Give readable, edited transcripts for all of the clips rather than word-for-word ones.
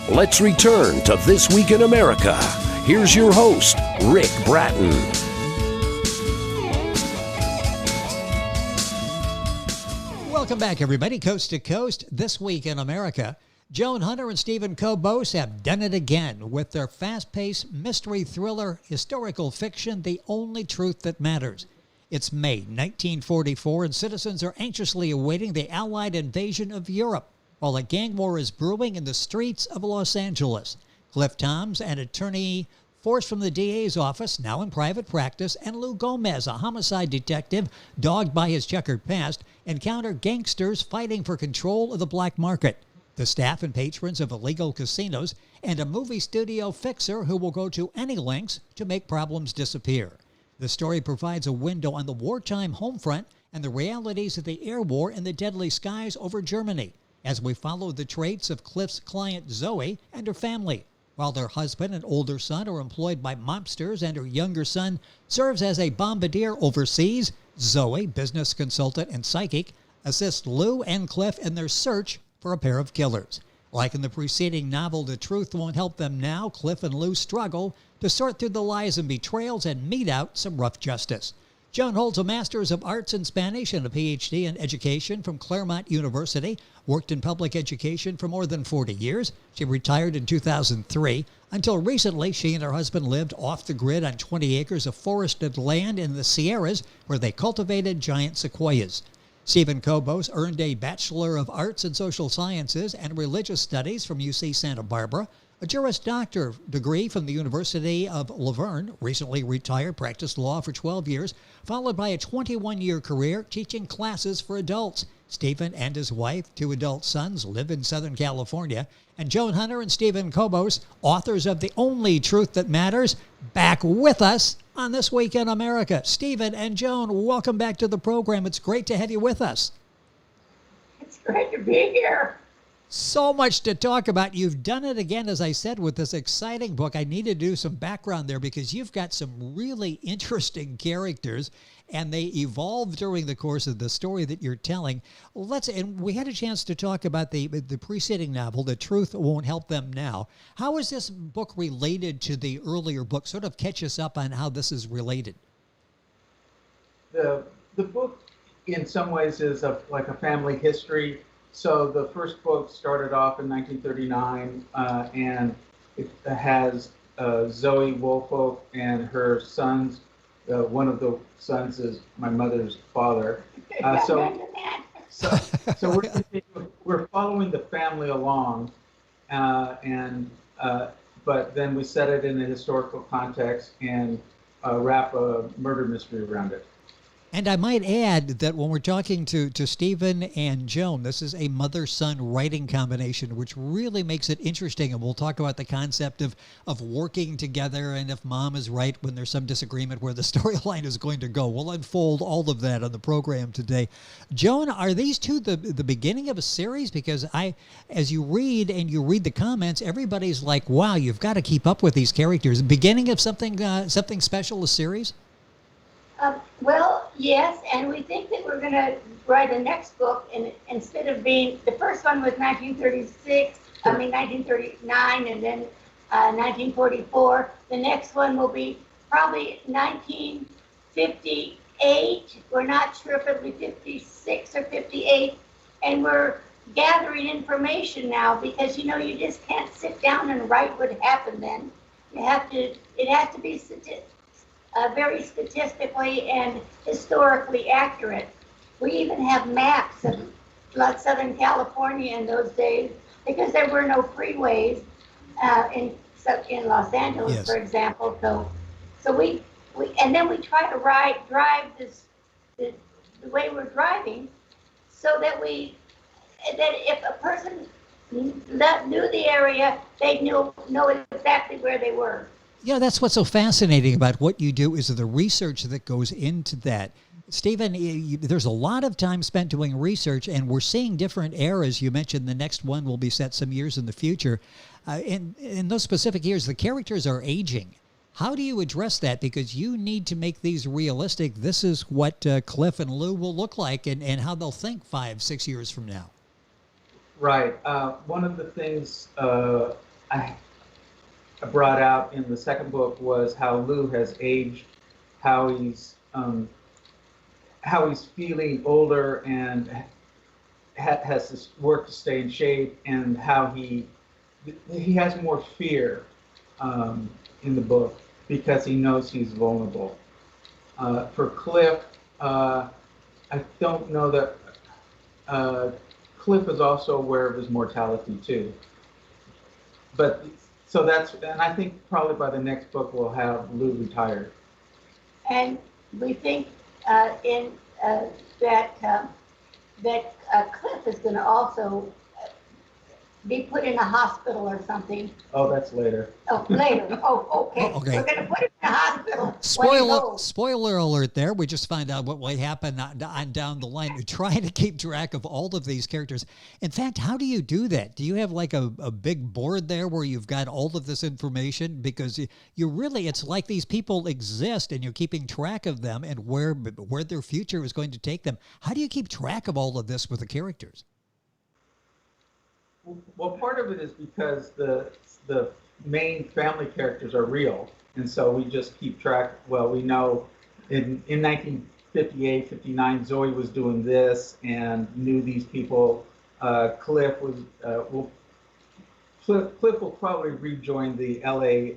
Let's return to This Week in America. Here's your host, Rick Bratton. Welcome back, everybody. Coast to Coast, This Week in America. Joan Hunter and Stephen Cobos have done it again with their fast-paced mystery thriller historical fiction, The Only Truth That Matters. It's May 1944, and citizens are anxiously awaiting the Allied invasion of Europe, while a gang war is brewing in the streets of Los Angeles. Cliff Thoms, an attorney forced from the DA's office, now in private practice, and Lou Gomez, a homicide detective dogged by his checkered past, encounter gangsters fighting for control of the black market, the staff and patrons of illegal casinos, and a movie studio fixer who will go to any lengths to make problems disappear. The story provides a window on the wartime home front and the realities of the air war in the deadly skies over Germany, as we follow the traits of Cliff's client Zoe and her family. While their husband and older son are employed by mobsters and her younger son serves as a bombardier overseas, Zoe, business consultant and psychic, assists Lou and Cliff in their search for a pair of killers. Like in the preceding novel, The Truth Won't Help Them Now, Cliff and Lou struggle to sort through the lies and betrayals and mete out some rough justice. Joan holds a Master's of Arts in Spanish and a PhD in Education from Claremont University, worked in public education for more than 40 years. She retired in 2003. Until recently, she and her husband lived off the grid on 20 acres of forested land in the Sierras, where they cultivated giant sequoias. Stephen Cobos earned a Bachelor of Arts in Social Sciences and Religious Studies from UC Santa Barbara, a Juris Doctor degree from the University of Laverne, recently retired, practiced law for 12 years, followed by a 21-year career teaching classes for adults. Stephen and his wife, 2 adult sons, live in Southern California. And Joan Hunter and Stephen Cobos, authors of The Only Truth That Matters, back with us on This Week in America. Stephen and Joan, welcome back to the program. It's great to have you with us. It's great to be here. So much to talk about. You've done it again, as I said, with this exciting book. I need to do some background there because you've got some really interesting characters, and they evolve during the course of the story that you're telling. And we had a chance to talk about the preceding novel, The Truth Won't Help Them Now. How is this book related to the earlier book? Sort of catch us up on how this is related. The book, in some ways, is like a family history. So the first book started off in 1939, and it has Zoe Woolfolk and her sons. One of the sons is my mother's father. So we're following the family along, but then we set it in a historical context and wrap a murder mystery around it. And I might add that when we're talking to Stephen and Joan, this is a mother-son writing combination, which really makes it interesting. And we'll talk about the concept of working together and if mom is right when there's some disagreement where the storyline is going to go. We'll unfold all of that on the program today. Joan, are these two the beginning of a series? Because as you read the comments, everybody's like, wow, you've got to keep up with these characters. Beginning of something special, a series? Well, yes, and we think that we're going to write a next book, and instead of being, the first one was 1939, and then 1944. The next one will be probably 1958. We're not sure if it'll be 56 or 58, and we're gathering information now because, you just can't sit down and write what happened then. It has to be very statistically and historically accurate. We even have maps of Southern California in those days because there were no freeways in Los Angeles, yes, for example. So we and then we try to drive the way we're driving so that if a person knew the area, they know exactly where they were. Yeah, that's what's so fascinating about what you do is the research that goes into that. Stephen, there's a lot of time spent doing research, and we're seeing different eras. You mentioned the next one will be set some years in the future. In those specific years, the characters are aging. How do you address that? Because you need to make these realistic. This is what Cliff and Lou will look like and how they'll think 5-6 years from now. Right. One of the things I brought out in the second book was how Lou has aged, how he's feeling older and has this work to stay in shape, and how he has more fear in the book because he knows he's vulnerable. For Cliff, I don't know that Cliff is also aware of his mortality too. But so and I think probably by the next book we'll have Lou retired. And we think that Cliff is going to also be put in a hospital or something. Oh, that's later. Oh, later. Oh, okay. Oh, okay. We're going to put him in a hospital. Spoiler alert there. We just find out what will happen on down the line. You're trying to keep track of all of these characters. In fact, how do you do that? Do you have like a big board there where you've got all of this information? Because you really, it's like these people exist and you're keeping track of them and where their future is going to take them. How do you keep track of all of this with the characters? Well, part of it is because the main family characters are real, and so we just keep track. Well, we know in 1958, 59, Zoe was doing this and knew these people. Cliff will probably rejoin the LA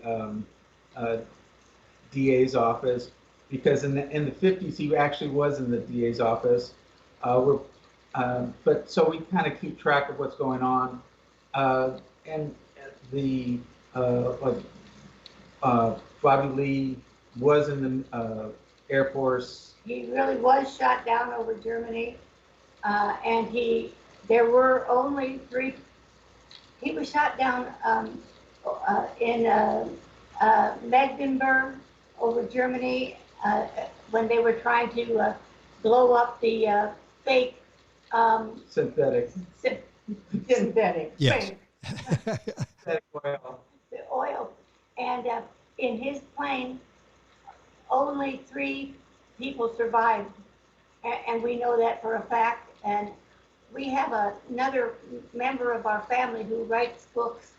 DA's office, because in the 50s he actually was in the DA's office. But so we kind of keep track of what's going on, and the Bobby Lee was in the Air Force. He really was shot down over Germany, and there were only 3. He was shot down in Mecklenburg over Germany when they were trying to blow up the fake. Synthetic. Synthetic. Yes. Synthetic oil. The oil. And in his plane, only 3 people survived. And we know that for a fact. And we have another member of our family who writes books.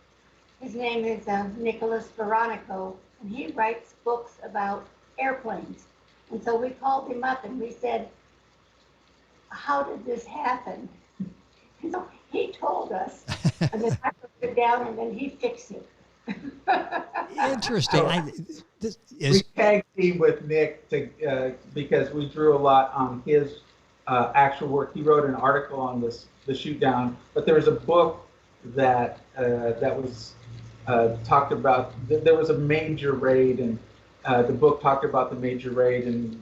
His name is Nicholas Veronico, and he writes books about airplanes. And so we called him up and we said, how did this happen? And so he told us, and then I wrote it down, and then he fixed it. Interesting. We tag team with Nick because we drew a lot on his actual work. He wrote an article on the shoot down, but there was a book that was talked about. There was a major raid, and the book talked about the major raid, and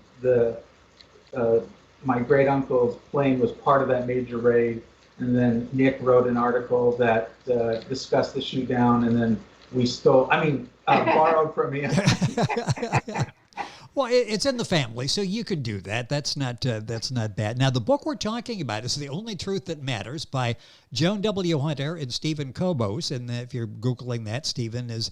my great uncle's plane was part of that major raid. And then Nick wrote an article that discussed the shoot down, and then we borrowed from him. Well, it's in the family, so you could do that. That's not bad. Now, the book we're talking about is The Only Truth That Matters by Joan W. Hunter and Stephen Cobos. And if you're Googling that, Stephen is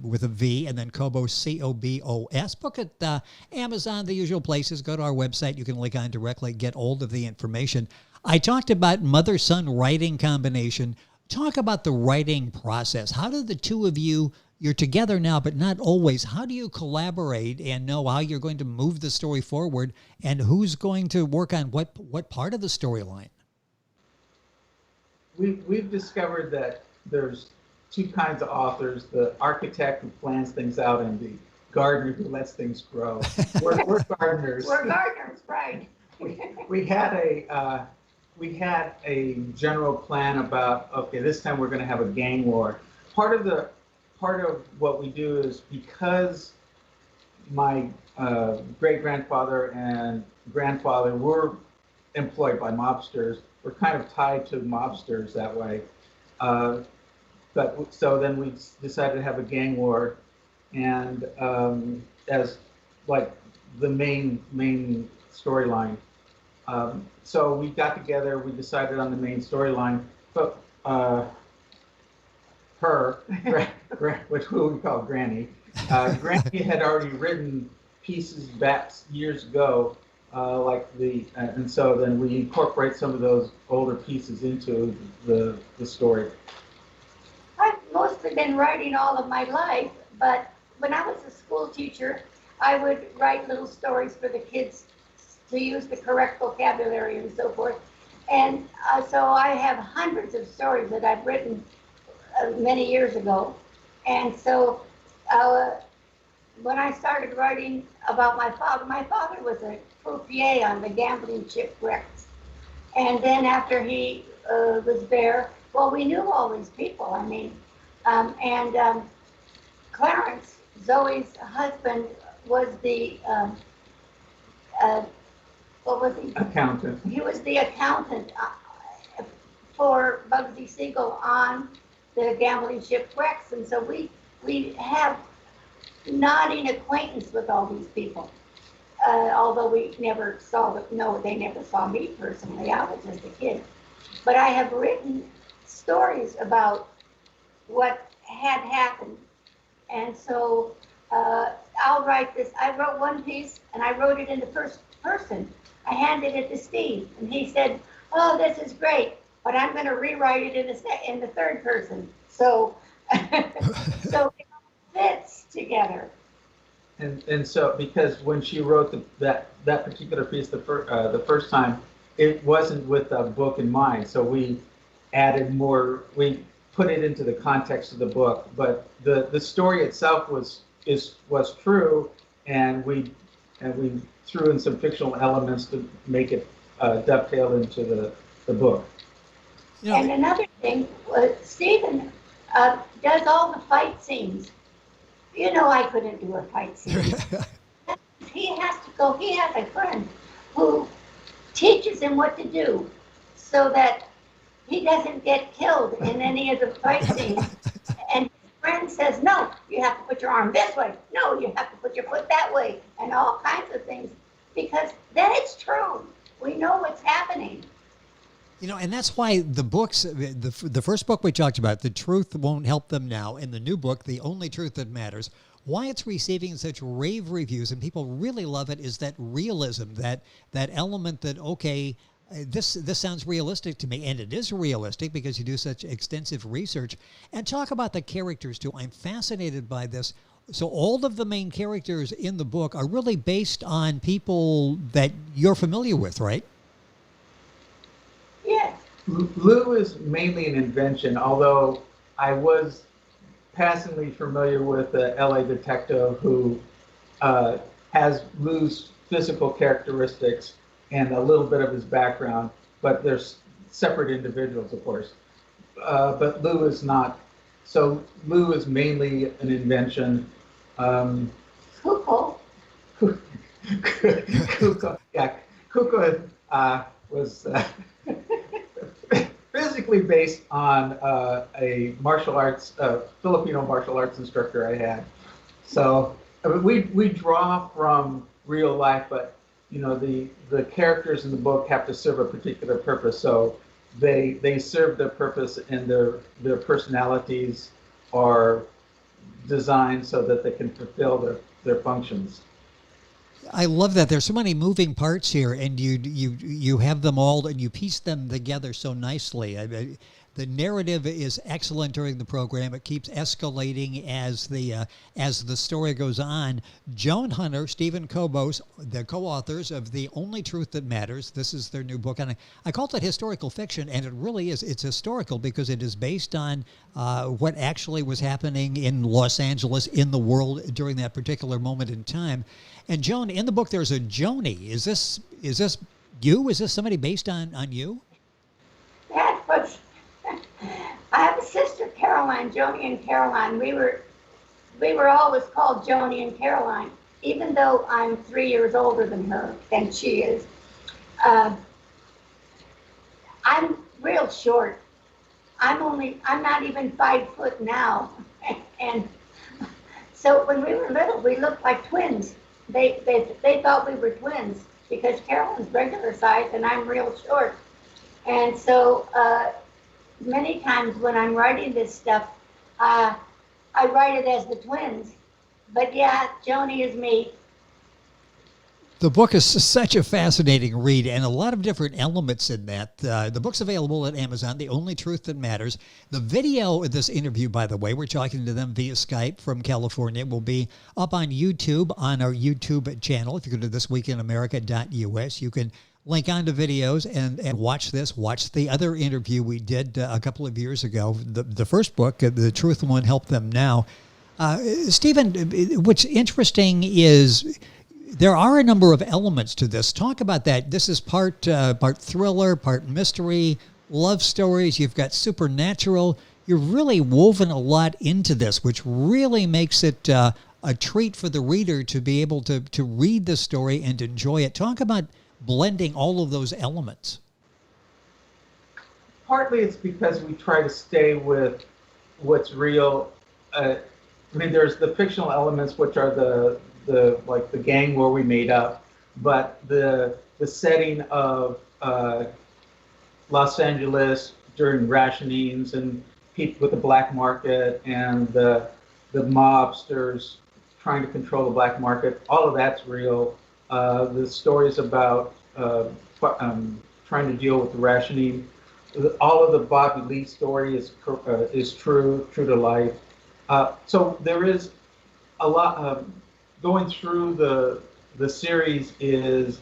with a V, and then Cobos, C-O-B-O-S. Book at Amazon, the usual places. Go to our website. You can link on directly, get hold of the information. I talked about mother-son writing combination. Talk about the writing process. How do the two of you, you're together now, but not always, how do you collaborate and know how you're going to move the story forward, and who's going to work on what part of the storyline? We've discovered that there's 2 kinds of authors: the architect who plans things out and the gardener who lets things grow. We're gardeners. We're gardeners, right. We had a general plan about, okay, this time we're going to have a gang war. Part of what we do is, because my great-grandfather and grandfather were employed by mobsters, we're kind of tied to mobsters that way. So then we decided to have a gang war, and as like the main storyline. So we got together, we decided on the main storyline, but which we call Granny. Granny had already written pieces back years ago, and so then we incorporate some of those older pieces into the story. Most of the have been writing all of my life, but when I was a school teacher, I would write little stories for the kids to use the correct vocabulary and so forth. And so I have hundreds of stories that I've written many years ago. And so when I started writing about my father was a croupier on the gambling shipwrecks. And then after he was there, well, we knew all these people. I mean, Clarence, Zoe's husband, was the what was he? Accountant. He was the accountant for Bugsy Siegel on the gambling shipwrecks, and so we have nodding acquaintance with all these people. Although we never saw them. No, they never saw me personally. I was just a kid. But I have written stories about what had happened, and so I'll write this. I wrote one piece, and I wrote it in the first person. I handed it to Steve, and he said, "Oh, this is great, but I'm going to rewrite it in the third person." So, so it all fits together. And so, because when she wrote that particular piece the first time, it wasn't with a book in mind. So we added more. We put it into the context of the book, but the story itself was true, and we threw in some fictional elements to make it dovetail into the book. You know, And another thing, Stephen does all the fight scenes. You know, I couldn't do a fight scene. He has to go. He has a friend who teaches him what to do so that he doesn't get killed in any of the fight scenes. And his friend says, "No, you have to put your arm this way. No, you have to put your foot that way," and all kinds of things, because then it's true. We know what's happening. You know, and that's why the books, the first book we talked about, The Truth Won't Help Them Now, and the new book, The Only Truth That Matters, why it's receiving such rave reviews and people really love it is that realism, that element that, okay, this sounds realistic to me, and it is realistic because you do such extensive research. And talk about the characters, too. I'm fascinated by this. So all of the main characters in the book are really based on people that you're familiar with, right? Yes. Lou is mainly an invention, although I was passingly familiar with the LA detective who has Lou's physical characteristics and a little bit of his background, but there's separate individuals, of course. But Lou is not. So Lou is mainly an invention. Cuckoo. Cuckoo, yeah. Cuckoo was physically based on a martial arts, Filipino martial arts instructor I had. So I mean, we draw from real life, but you know the characters in the book have to serve a particular purpose. So they serve their purpose, and their personalities are designed so that they can fulfill their functions. I love that. There's so many moving parts here, and you have them all, and you piece them together so nicely. The narrative is excellent during the program. It keeps escalating as the story goes on. Joan Hunter, Stephen Cobos, the co-authors of The Only Truth That Matters. This is their new book, and I called it historical fiction, and it really is. It's historical because it is based on what actually was happening in Los Angeles, in the world during that particular moment in time. And Joan, in the book, there's a Joni. Is this you? Is this somebody based on you? That was. I have a sister, Caroline, Joni and Caroline. We were always called Joni and Caroline, even though I'm 3 years older than she is. I'm real short. I'm not even 5 foot now. And so when we were little, we looked like twins. They thought we were twins because Carolyn's regular size and I'm real short. And so many times when I'm writing this stuff, I write it as the twins. But yeah, Joni is me. The book is such a fascinating read and a lot of different elements in that. The book's available at Amazon, The Only Truth That Matters. The video of this interview, by the way, we're talking to them via Skype from California, will be up on YouTube on our YouTube channel. If you go to thisweekinamerica.us, you can link on to videos and watch this. Watch the other interview we did a couple of years ago. The first book, The Truth Won't Help Them Now. Stephen, what's interesting is there are a number of elements to this. Talk about that. This is part thriller, part mystery, love stories. You've got supernatural. You've really woven a lot into this, which really makes it a treat for the reader to be able to read the story and enjoy it. Talk about blending all of those elements. Partly it's because we try to stay with what's real. There's the fictional elements, which are the gang war we made up, but the setting of Los Angeles during rationings and people with the black market and the mobsters trying to control the black market, all of that's real. The stories about trying to deal with the rationing, all of the Bobby Lee story is true to life. So there is a lot. Going through the series is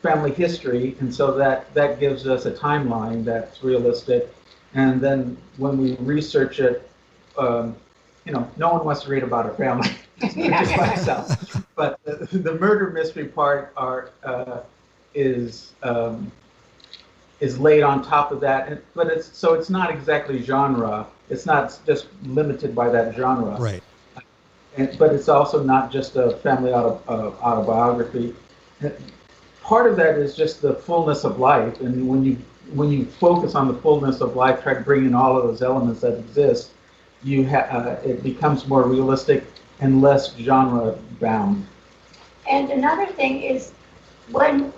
family history, and so that gives us a timeline that's realistic. And then when we research it, no one wants to read about our family, just myself. But the murder mystery part is laid on top of that. But it's not exactly genre. It's not just limited by that genre. Right. But it's also not just a family autobiography. Part of that is just the fullness of life, and when you focus on the fullness of life, try to bring in all of those elements that exist, it becomes more realistic and less genre bound. And another thing is, when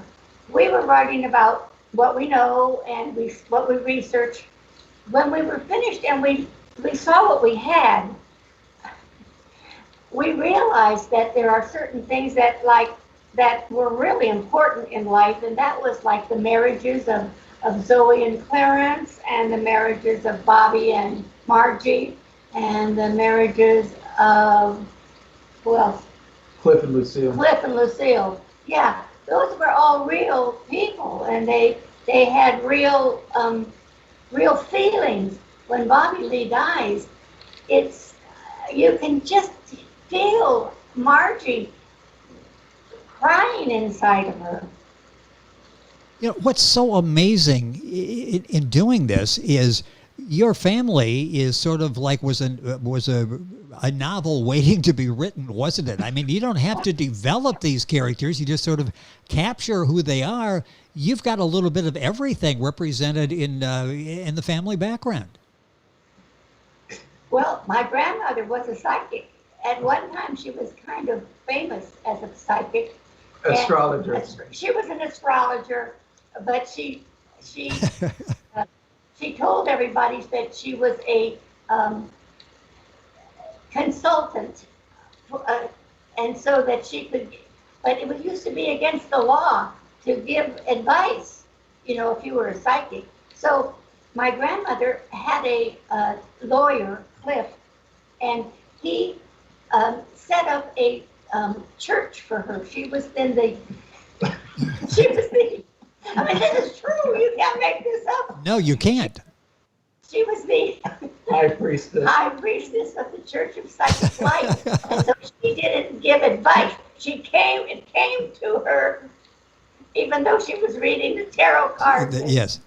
we were writing about what we know and what we researched, when we were finished and we saw what we had, we realized that there are certain things that were really important in life, and that was like the marriages of Zoe and Clarence, and the marriages of Bobby and Margie, and the marriages of, who else? Cliff and Lucille. Cliff and Lucille. Yeah, those were all real people, and they had real feelings. When Bobby Lee dies, you can just feel Margie crying inside of her. What's so amazing in doing this is your family is sort of like was a novel waiting to be written, wasn't it? I mean, you don't have to develop these characters. You just sort of capture who they are. You've got a little bit of everything represented in the family background. Well, my grandmother was a psychic. At one time, she was kind of famous as a psychic. Astrologer. She was an astrologer, but she told everybody that she was a consultant, and so that she could. But it used to be against the law to give advice, if you were a psychic. So my grandmother had a lawyer, Cliff, and he set up a church for her. She was then I mean, this is true. You can't make this up. No, you can't. She was the high priestess of the Church of Psychic Life. And so she didn't give advice. It came to her, even though she was reading the tarot cards. Yes.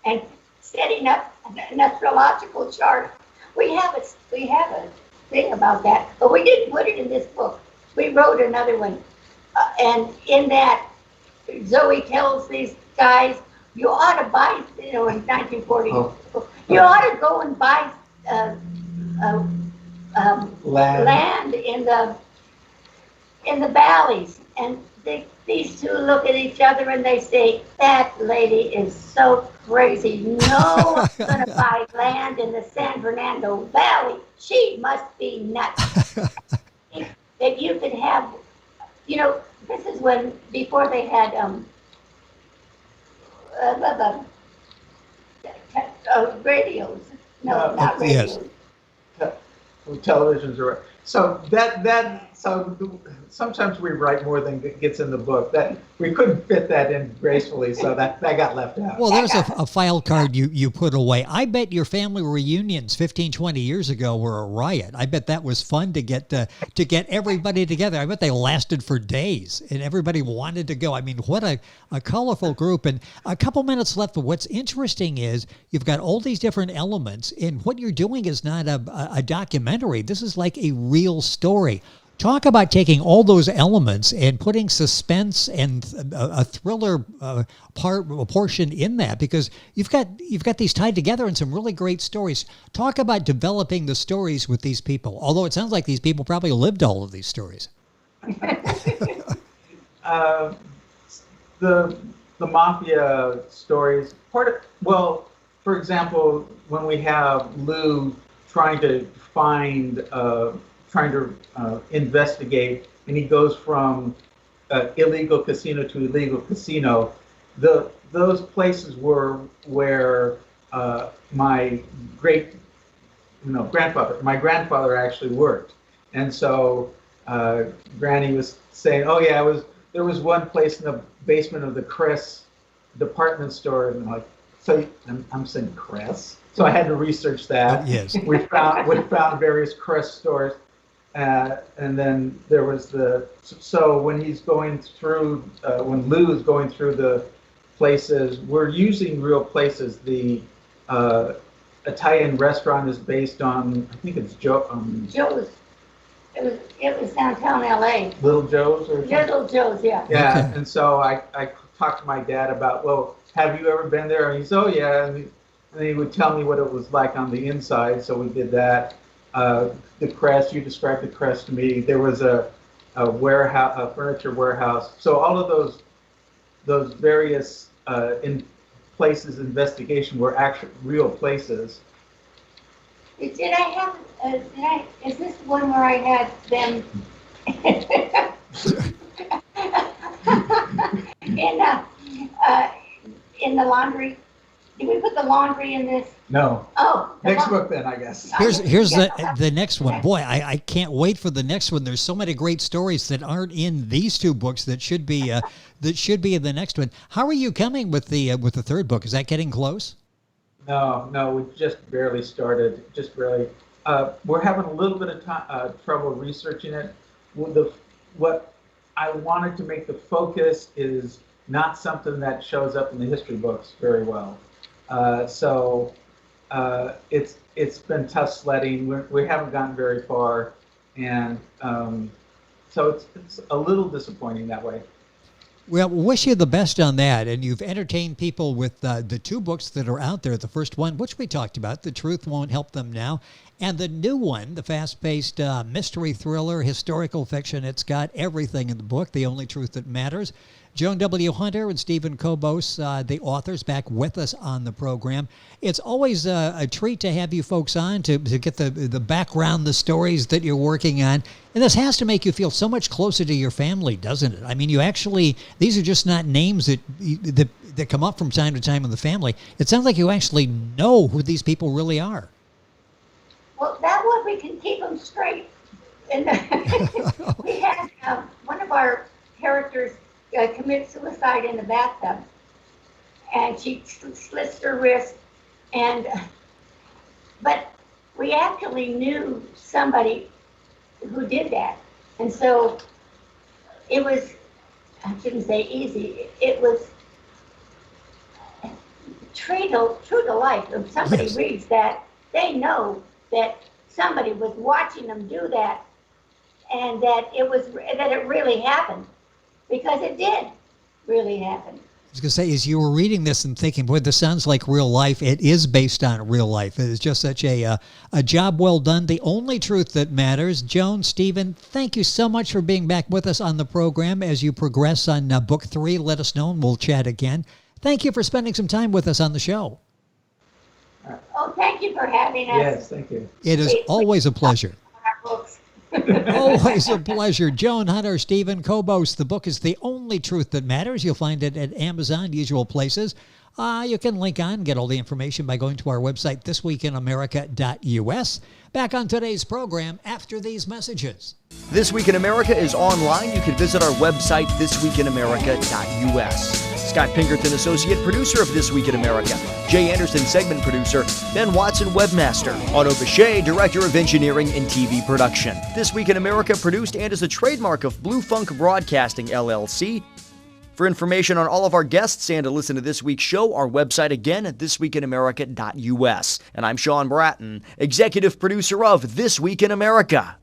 And setting up an astrological chart. We have a thing about that, but we didn't put it in this book. We wrote another one, and in that, Zoe tells these guys, you ought to buy, in 1940, you ought to go and buy land in the valleys. And these two look at each other and they say, that lady is so crazy. No one's going to buy land in the San Fernando Valley. She must be nuts. That you could have, This is when, before they had, radios. No, not yes. radios. Televisions are so so sometimes we write more than gets in the book. That we couldn't fit that in gracefully, so that got left out. Well, there's a file card you put away. I bet your family reunions 15, 20 years ago were a riot. I bet that was fun to get everybody together. I bet they lasted for days and everybody wanted to go. I mean, what a colorful group. And a couple minutes left. But what's interesting is you've got all these different elements, and what you're doing is not a documentary. This is like a real story. Talk about taking all those elements and putting suspense and a thriller portion in that, because you've got these tied together in some really great stories. Talk about developing the stories with these people. Although it sounds like these people probably lived all of these stories. The mafia stories. For example, when we have Lou trying to investigate, and he goes from illegal casino to illegal casino. Those places were where my grandfather actually worked, and so Granny was saying, "Oh yeah, there was one place in the basement of the Cress department store," and I'm like, "So I'm saying Cress?" So I had to research that. Yes. We found various Cress stores. And then there was so when he's going through, when Lou is going through the places, we're using real places. The Italian restaurant is based on, I think it's Joe's. It was downtown LA. Little Joe's or something? Little Joe's, yeah. Yeah, Okay. and so I talked to my dad about, well, have you ever been there? And he said, oh yeah, and he would tell me what it was like on the inside, so we did that. The Crest, you described the Crest to me. There was a warehouse, a furniture warehouse. So all of those various investigation were actual real places. Is this the one where I had them in the laundry? Did we put the laundry in this? No. Oh. Next book then, I guess. Here's the next one. Boy, I can't wait for the next one. There's so many great stories that aren't in these two books that should be in the next one. How are you coming with the third book? Is that getting close? No, we just barely started. Just barely. We're having a little bit of trouble researching it. What I wanted to make the focus is not something that shows up in the history books very well. So it's been tough sledding. We haven't gotten very far, and so it's a little disappointing that way. Well, wish you the best on that. And you've entertained people with the two books that are out there. The first one, which we talked about, The Truth Won't Help Them Now. And the new one, the fast-paced mystery thriller, historical fiction. It's got everything in the book, The Only Truth That Matters. Joan W. Hunter and Stephen Cobos, the authors, back with us on the program. It's always a treat to have you folks on to get the background, the stories that you're working on. And this has to make you feel so much closer to your family, doesn't it? I mean, these are just not names that come up from time to time in the family. It sounds like you actually know who these people really are. Well, that way we can keep them straight. And we had one of our characters commit suicide in the bathtub, and she slits her wrist, but we actually knew somebody who did that, and so it was, I shouldn't say easy, it was true to life. If somebody Yes. reads that, they know that somebody was watching them do that, and that it really happened. Because it did really happen. I was going to say, as you were reading this and thinking, boy, this sounds like real life. It is based on real life. It is just such a job well done. The Only Truth That Matters. Joan, Stephen, thank you so much for being back with us on the program. As you progress on book 3, let us know and we'll chat again. Thank you for spending some time with us on the show. Oh, thank you for having us. Yes, thank you. It is always a pleasure. Our books. Always a pleasure. Joan Hunter, Stephen Cobos. The book is The Only Truth That Matters. You'll find it at Amazon, usual places. You can link on, get all the information by going to our website, thisweekinamerica.us. Back on today's program after these messages. This Week in America is online. You can visit our website, thisweekinamerica.us. Scott Pinkerton, Associate Producer of This Week in America. Jay Anderson, Segment Producer. Ben Watson, Webmaster. Otto Bechet, Director of Engineering and TV Production. This Week in America produced and is a trademark of Blue Funk Broadcasting, LLC. For information on all of our guests and to listen to this week's show, our website again at thisweekinamerica.us. And I'm Sean Bratton, Executive Producer of This Week in America.